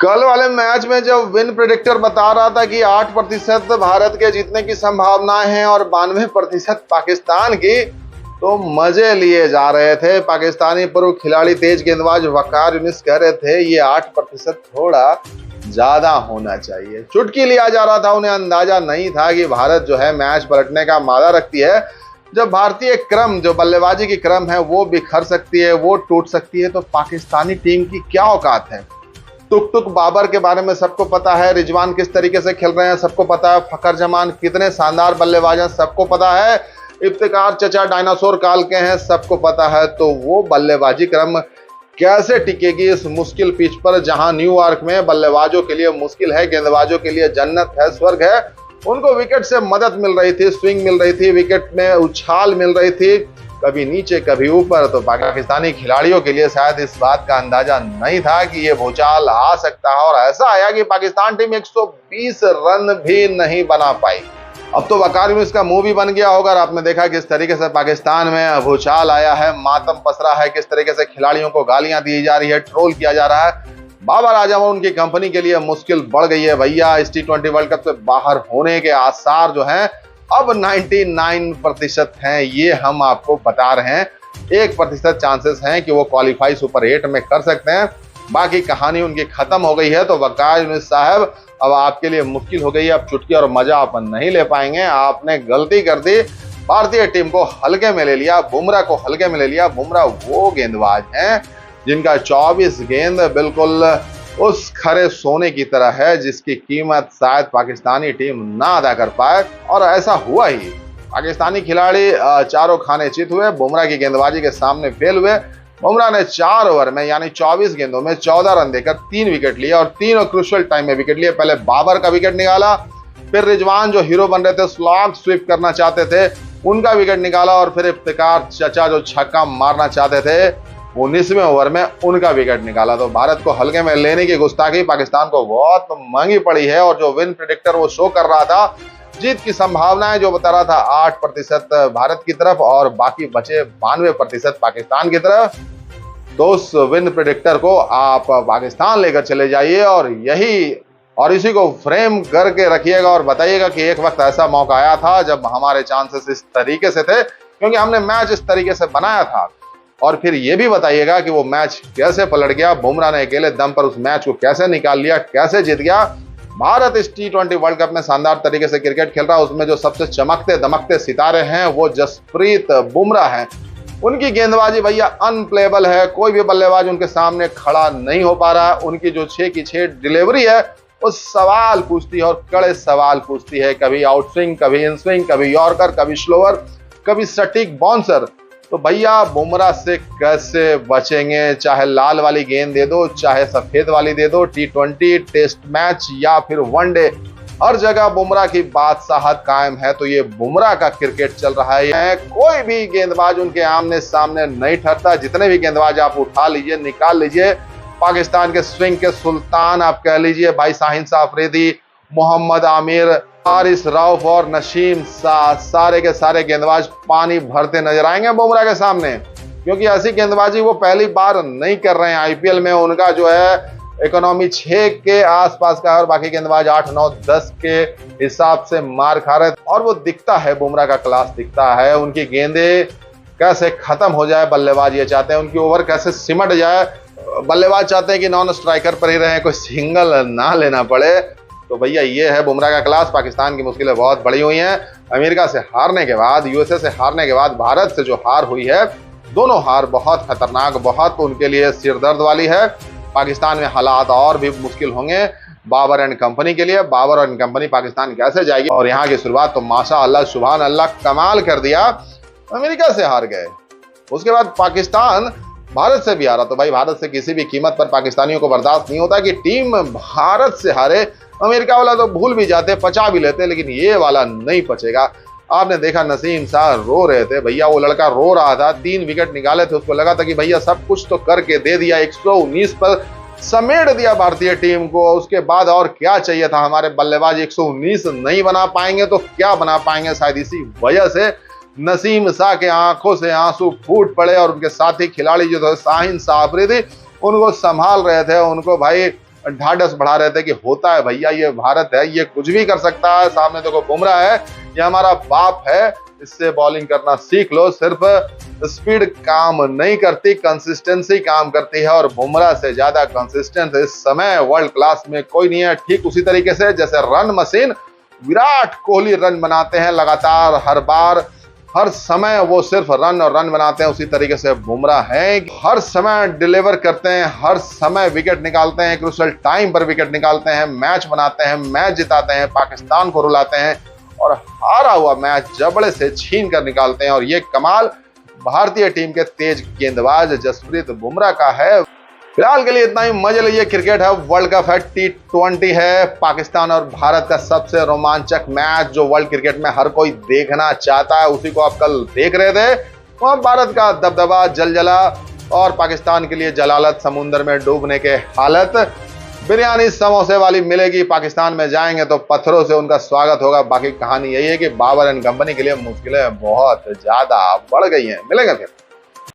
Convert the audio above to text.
कल वाले मैच में जब विन प्रेडिक्टर बता रहा था कि 8% भारत के जीतने की संभावनाएं हैं और 92% पाकिस्तान की, तो मजे लिए जा रहे थे। पाकिस्तानी पूर्व खिलाड़ी तेज गेंदबाज वकार यूनिस कह रहे थे ये 8% थोड़ा ज्यादा होना चाहिए। चुटकी लिया जा रहा था, उन्हें अंदाजा नहीं था कि भारत जो है मैच पलटने का मादा रखती है। जब भारतीय क्रम, जो बल्लेबाजी की क्रम है, वो बिखर सकती है, वो टूट सकती है, तो पाकिस्तानी टीम की क्या औकात है। टुक टुक बाबर के बारे में सबको पता है, रिजवान किस तरीके से खेल रहे हैं सबको पता है, फखर जमान कितने शानदार बल्लेबाज हैं सबको पता है, इफ्तिकार चचा डायनासोर काल के हैं सबको पता है। तो वो बल्लेबाजी क्रम कैसे टिकेगी इस मुश्किल पिच पर, जहां न्यूयॉर्क में बल्लेबाजों के लिए मुश्किल है, गेंदबाजों के लिए जन्नत है, स्वर्ग है। उनको विकेट से मदद मिल रही थी, स्विंग मिल रही थी, विकेट में उछाल मिल रही थी, कभी नीचे कभी ऊपर। तो पाकिस्तानी खिलाड़ियों के लिए शायद इस बात का अंदाजा नहीं था कि ये भूचाल आ सकता है, और ऐसा आया कि पाकिस्तान टीम 120 रन भी नहीं बना पाई। अब तो वकार यूनिस का मुंह भी बन गया होगा, और आपने देखा किस तरीके से पाकिस्तान में भूचाल आया है, मातम पसरा है, किस तरीके से खिलाड़ियों को गालियां दी जा रही है, ट्रोल किया जा रहा है। बाबर आजम और उनकी कंपनी के लिए मुश्किल बढ़ गई है भैया। इस T20 वर्ल्ड कप से बाहर होने के आसार जो हैं अब 99% हैं, ये हम आपको बता रहे हैं। 1% चांसेस हैं कि वो क्वालिफाई सुपर 8 में कर सकते हैं, बाकी कहानी उनकी खत्म हो गई है। तो वकार यूनिस साहब, अब आपके लिए मुश्किल हो गई है, अब चुटकी और मजा आप नहीं ले पाएंगे। आपने गलती कर दी, भारतीय टीम को हल्के में ले लिया, बुमराह को हल्के में ले लिया। बुमराह वो गेंदबाज हैं जिनका 24 गेंद बिल्कुल उस खरे सोने की तरह है जिसकी कीमत शायद पाकिस्तानी टीम ना अदा कर पाए, और ऐसा हुआ ही। पाकिस्तानी खिलाड़ी चारों खाने चित हुए, बुमराह की गेंदबाजी के सामने फेल हुए। बुमराह ने 4 ओवर में यानी 24 गेंदों में 14 रन देकर 3 विकेट लिए, और तीनों क्रूशियल टाइम में विकेट लिए। पहले बाबर का विकेट निकाला, फिर रिजवान जो हीरो बन रहे थे, स्लॉग स्वीप करना चाहते थे, उनका विकेट निकाला, और फिर इफ्तिकार चचा जो छक्का मारना चाहते थे 19वें ओवर में उनका विकेट निकाला। तो भारत को हल्के में लेने की गुस्ताखी पाकिस्तान को बहुत महंगी पड़ी है। और जो विन प्रेडिक्टर वो शो कर रहा था, जीत की संभावनाएं जो बता रहा था 8% भारत की तरफ और बाकी बचे 92% पाकिस्तान की तरफ, तो उस विन प्रेडिक्टर को आप पाकिस्तान लेकर चले जाइए और इसी को फ्रेम करके रखिएगा, और बताइएगा कि एक वक्त ऐसा मौका आया था जब हमारे चांसेस इस तरीके से थे, क्योंकि हमने मैच इस तरीके से बनाया था। और फिर ये भी बताइएगा कि वो मैच कैसे पलट गया, बुमराह ने अकेले दम पर उस मैच को कैसे निकाल लिया, कैसे जीत गया। भारत इस T20 वर्ल्ड कप में शानदार तरीके से क्रिकेट खेल रहा है, उसमें जो सबसे चमकते दमकते सितारे हैं वो जसप्रीत बुमराह हैं। उनकी गेंदबाजी भैया अनप्लेबल है, कोई भी बल्लेबाज उनके सामने खड़ा नहीं हो पा रहा है। उनकी जो 6 की 6 डिलीवरी है वो सवाल पूछती है, और कड़े सवाल पूछती है, कभी आउट स्विंग, कभी इन स्विंग, कभी यॉर्कर, कभी स्लोअर, कभी सटीक बाउंसर। तो भैया बुमराह से कैसे बचेंगे, चाहे लाल वाली गेंद दे दो, चाहे सफेद वाली दे दो, T20, टेस्ट मैच या फिर वनडे, हर जगह बुमराह की बादशाहत कायम है। तो ये बुमराह का क्रिकेट चल रहा है, कोई भी गेंदबाज उनके आमने सामने नहीं ठहरता। जितने भी गेंदबाज आप उठा लीजिए, निकाल लीजिए, पाकिस्तान के स्विंग के सुल्तान आप कह लीजिए, भाई शाहीन शाह अफरीदी, मोहम्मद आमिर, हारिस रऊफ और नसीम सारे के सारे गेंदबाज पानी भरते नजर आएंगे बुमराह के सामने, क्योंकि ऐसी गेंदबाजी वो पहली बार नहीं कर रहे हैं। आईपीएल में उनका जो है इकोनॉमी 6 के आसपास का है, और बाकी गेंदबाज 8, 9, 10 के हिसाब से मार खा रहे, और वो दिखता है, बुमराह का क्लास दिखता है। उनकी गेंदें कैसे खत्म हो जाए बल्लेबाज ये चाहते हैं, उनकी ओवर कैसे सिमट जाए बल्लेबाज चाहते हैं कि नॉन स्ट्राइकर पर ही रहे, कोई सिंगल ना लेना पड़े। तो भैया ये है बुमराह का क्लास। पाकिस्तान की मुश्किलें बहुत बड़ी हुई हैं। अमेरिका से हारने के बाद, यूएसए से हारने के बाद भारत से जो हार हुई है, दोनों हार बहुत खतरनाक, बहुत उनके लिए सिरदर्द वाली है। पाकिस्तान में हालात और भी मुश्किल होंगे बाबर एंड कंपनी के लिए। बाबर एंड कंपनी पाकिस्तान कैसे जाएगी, और यहाँ की शुरुआत तो माशाअल्लाह सुभान अल्लाह कमाल कर दिया, अमेरिका से हार गए। उसके बाद पाकिस्तान भारत से भी हारा। तो भाई भारत से किसी भी कीमत पर पाकिस्तानियों को बर्दाश्त नहीं होता कि टीम भारत से हारे। अमेरिका वाला तो भूल भी जाते, पचा भी लेते, लेकिन ये वाला नहीं पचेगा। आपने देखा नसीम शाह रो रहे थे भैया, वो लड़का रो रहा था, 3 विकेट निकाले थे, उसको लगा था कि भैया सब कुछ तो करके दे दिया, 119 पर समेट दिया भारतीय टीम को, उसके बाद और क्या चाहिए था। हमारे बल्लेबाज 119 नहीं बना पाएंगे तो क्या बना पाएंगे। शायद इसी वजह से नसीम शाह के आंखों से आंसू फूट पड़े, और उनके साथी खिलाड़ी जो थे शाहीन शाह अफरीदी, उनको संभाल रहे थे, उनको भाई ढाढ़स बढ़ा रहे थे कि होता है भैया, ये भारत है, ये कुछ भी कर सकता है। सामने देखो बुमराह है, ये हमारा बाप है, इससे बॉलिंग करना सीख लो। सिर्फ स्पीड काम नहीं करती, कंसिस्टेंसी काम करती है, और बुमराह से ज्यादा कंसिस्टेंट इस समय वर्ल्ड क्लास में कोई नहीं है। ठीक उसी तरीके से जैसे run machine Virat Kohli run बनाते हैं लगातार, हर बार हर समय वो सिर्फ रन और रन बनाते हैं, उसी तरीके से बुमराह है, हर समय डिलीवर करते हैं, हर समय विकेट निकालते हैं, क्रूशियल टाइम पर विकेट निकालते हैं, मैच बनाते हैं, मैच जिताते हैं, पाकिस्तान को रुलाते हैं, और हारा हुआ मैच जबड़े से छीन कर निकालते हैं। और ये कमाल भारतीय टीम के तेज गेंदबाज जसप्रीत बुमराह का है। फिलहाल के लिए इतना ही, मजे लीजिए। क्रिकेट है, वर्ल्ड कप है, T20 है, पाकिस्तान और भारत का सबसे रोमांचक मैच जो वर्ल्ड क्रिकेट में हर कोई देखना चाहता है, उसी को आप कल देख रहे थे। वहां भारत का दबदबा, जलजला, और पाकिस्तान के लिए जलालत, समुद्र में डूबने के हालत। बिरयानी समोसे वाली मिलेगी, पाकिस्तान में जाएंगे तो पत्थरों से उनका स्वागत होगा। बाकी कहानी यही है कि बाबर एंड कंपनी के लिए मुश्किलें बहुत ज्यादा बढ़ गई हैं। मिलेंगे फिर।